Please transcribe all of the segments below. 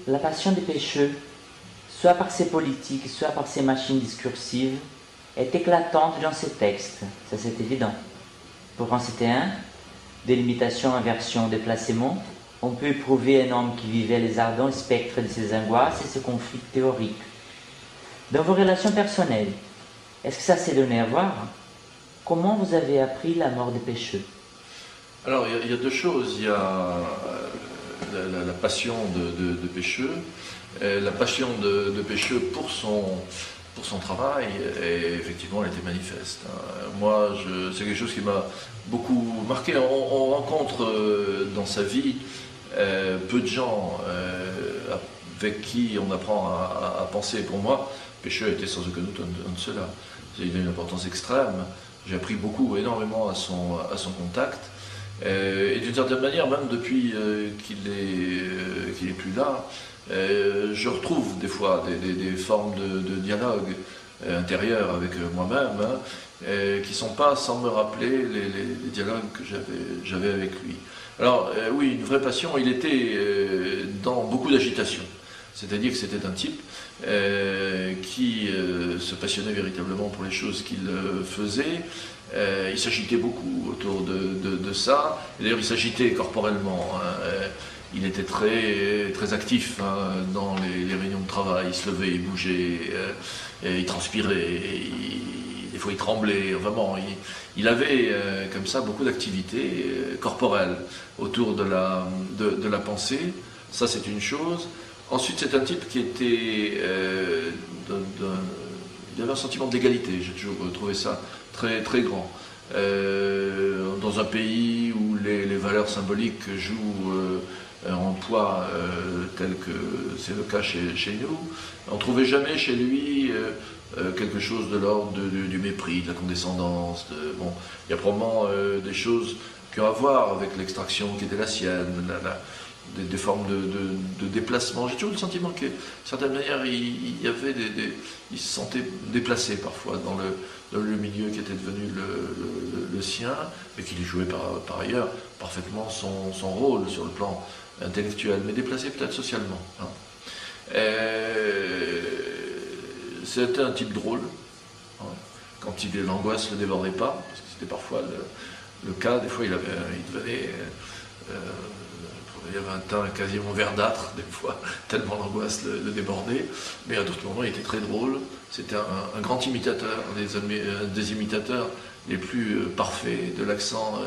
la passion des pécheux, soit par ses politiques, soit par ses machines discursives, est éclatante dans ses textes, ça c'est évident. Pour en citer un, délimitation, inversion, déplacement, on peut éprouver un homme qui vivait les ardents spectres de ses angoisses et ses conflits théoriques. Dans vos relations personnelles, est-ce que ça s'est donné à voir? Comment vous avez appris la mort des pécheux? Alors, il y a deux choses. Il y a la passion de pécheux, la passion de pécheux pour son travail, et effectivement, elle était manifeste. Moi, c'est quelque chose qui m'a beaucoup marqué. On rencontre dans sa vie peu de gens avec qui on apprend à penser. Pour moi, pécheux était sans aucun doute un de ceux-là. Il a une importance extrême. J'ai appris beaucoup, énormément à son contact. Et d'une certaine manière, même depuis qu'il est plus là, je retrouve des fois des formes de dialogue intérieur avec moi-même, qui ne sont pas sans me rappeler les dialogues que j'avais avec lui. Alors oui, une vraie passion, il était dans beaucoup d'agitation. C'est-à-dire que c'était un type qui se passionnait véritablement pour les choses qu'il faisait. Il s'agitait beaucoup autour de ça. D'ailleurs, il s'agitait corporellement. Il était très actif dans les réunions de travail. Il se levait, il bougeait, il transpirait, des fois il tremblait. Vraiment, il avait comme ça beaucoup d'activités corporelles autour de la pensée. Ça, c'est une chose. Ensuite, c'est un type qui était... il avait un sentiment d'égalité, j'ai toujours trouvé ça très, très grand. Dans un pays où les valeurs symboliques jouent en poids tel que c'est le cas chez nous, on ne trouvait jamais chez lui quelque chose de l'ordre du mépris, de la condescendance. Bon, il y a probablement des choses qui ont à voir avec l'extraction qui était la sienne, des formes de déplacement. J'ai toujours le sentiment que, d'une certaine manière, il se sentait déplacé parfois dans le milieu qui était devenu le sien, mais qu'il y jouait par ailleurs parfaitement son rôle sur le plan intellectuel, mais déplacé peut-être socialement. C'était un type drôle, quand l'angoisse ne le débordait pas, parce que c'était parfois le cas. Des fois, il devenait... il y avait un teint quasiment verdâtre, des fois, tellement l'angoisse le débordait. Mais à d'autres moments, il était très drôle. C'était un grand imitateur, des imitateurs les plus parfaits de l'accent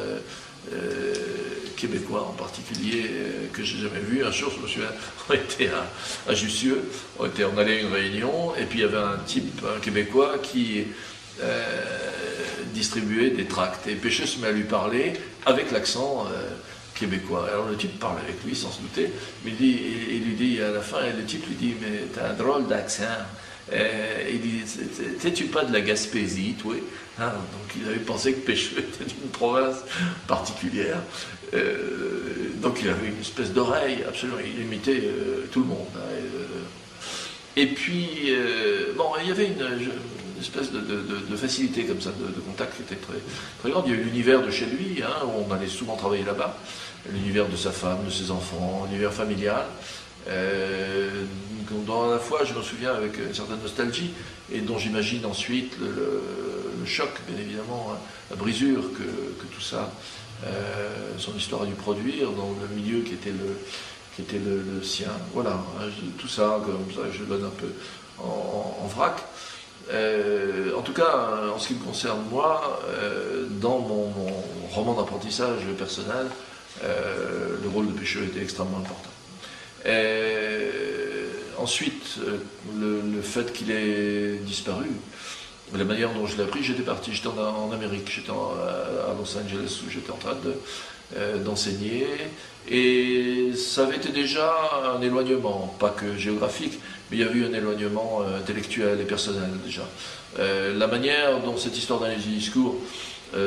québécois en particulier, que j'ai jamais vu. Un jour, je me souviens, on était à Jussieu, on allait à une réunion, et puis il y avait un Québécois qui distribuait des tracts. Et Pécheux se met à lui parler avec l'accent québécois. Alors le type parle avec lui sans se douter, mais il lui dit à la fin, le type lui dit, mais t'as un drôle d'accent. Il dit, t'es-tu pas de la Gaspésie, toi? Donc il avait pensé que Pécheux était d'une province particulière. Donc il avait une espèce d'oreille, absolument, il imitait tout le monde. Et puis, bon, il y avait une espèce de facilité comme ça, de contact qui était très, très grande. Il y a eu l'univers de chez lui, où on allait souvent travailler là-bas, l'univers de sa femme, de ses enfants, l'univers familial. Dans la fois, je me souviens avec une certaine nostalgie, et dont j'imagine ensuite le choc, bien évidemment, la brisure que tout ça, son histoire a dû produire dans le milieu qui était le sien. Voilà, tout ça, comme ça, je le donne un peu en vrac. En tout cas, en ce qui me concerne moi, dans mon roman d'apprentissage personnel, le rôle de Pécheux était extrêmement important. Ensuite, le fait qu'il ait disparu, la manière dont je l'ai appris, j'étais en Amérique, j'étais à Los Angeles où j'étais en train d'enseigner, et ça avait été déjà un éloignement, pas que géographique, mais il y avait eu un éloignement intellectuel et personnel déjà. La manière dont cette histoire d'analyse du discours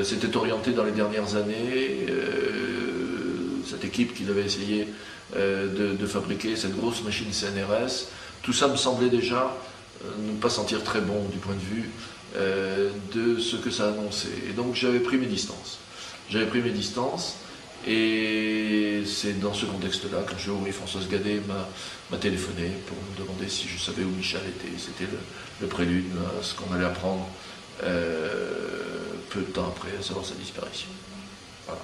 s'était orientée dans les dernières années, cette équipe qui devait essayer de fabriquer cette grosse machine CNRS, tout ça me semblait déjà ne pas sentir très bon du point de vue de ce que ça annonçait. Et donc j'avais pris mes distances. Et c'est dans ce contexte-là, quand j'ai ouvert, Françoise Gadet m'a téléphoné pour me demander si je savais où Michel était. C'était le prélude à ce qu'on allait apprendre peu de temps après, à savoir sa disparition. Voilà.